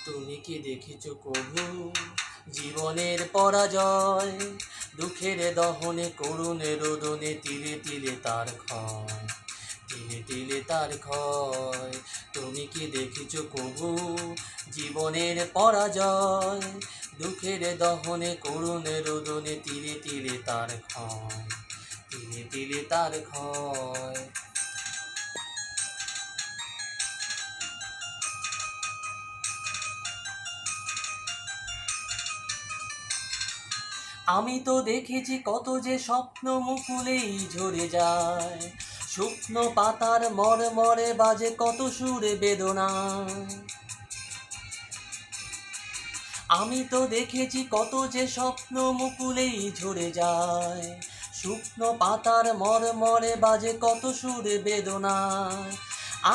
তুমি কি দেখিছো কভু জীবনের পরাজয়? দুঃখের দহনে করুণে রোদনে তিলে তিলে তার ক্ষয়, তিলে তিলে তার ক্ষয়। তুমি কি দেখিছো কভু জীবনের পরাজয়? দুঃখের দহনে করুণে রোদনে তিলে তিলে তার ক্ষয়, তিলে তিলে তার ক্ষয়। আমি তো দেখেছি কত যে স্বপ্ন মুকুলেই ঝরে যায়, শুকনো পাতার মরে মরে বাজে কত সুরে বেদনা। আমি তো দেখেছি কত যে স্বপ্ন মুকুলেই ঝরে যায়, শুকনো পাতার মরে মরে বাজে কত সুরে বেদনা।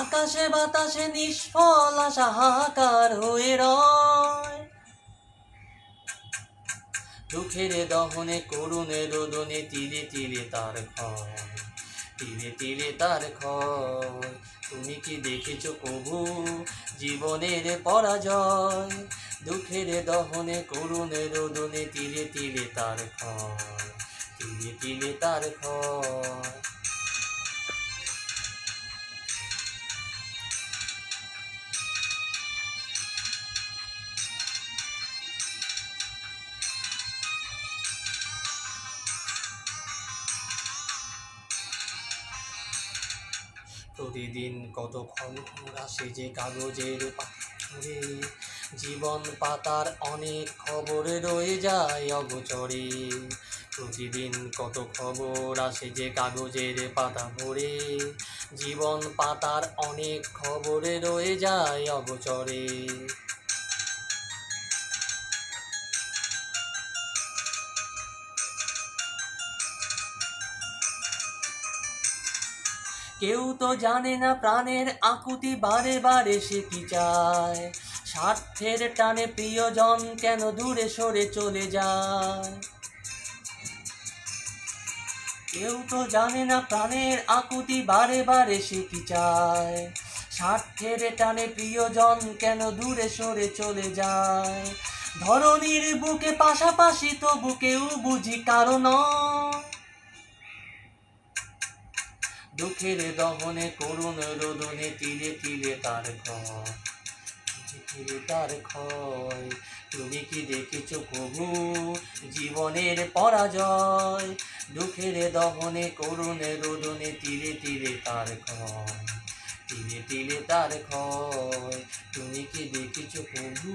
আকাশে বাতাসে নিষ্ফল আশা হাহাকার হয়ে রয়, দুঃখের দহনে করুণে রোদনে তিলে তিলে তার ক্ষয়, তিলে তিলে তার ক্ষয়। তুমি কি দেখেছো কভু জীবনের পরাজয়? দুঃখের দহনে করুণে রোদনে তিলে তিলে তার ক্ষয়, তিলে তিলে তার ক্ষয়। প্রতিদিন কত খবর আসে যে কাগজের পাথরে, জীবন পাতার অনেক খবরে রয়ে যায় অগোচরে। প্রতিদিন কত খবর আসে যে কাগজের পাতা ভরে, জীবন পাতার অনেক খবরে রয়ে যায় অগোচরে। কেউ তো জানে না প্রাণের আকুতি বারে বারে সে কি চায়, স্বার্থের টানে প্রিয়জন কেন দূরে সরে চলে যায়। কেউ তো জানে না প্রাণের আকুতি বারে বারে সে কি চায়, স্বার্থের টানে প্রিয়জন কেন দূরে সরে চলে যায়। ধরনীর বুকে পাশাপাশি তবু কেউ বুঝি কারণ, দুঃখের দহনে করুণ রোদনে তিলে তিলে তার ক্ষয়, তিলে তার ক্ষয়। তুমি কি দেখেছো কভু জীবনের পরাজয়? দুঃখের দহনে করুণ রোদনে তিলে তিলে তার ক্ষয়, তিলে তিলে তার ক্ষয়। তুমি কি দেখেছো কভু?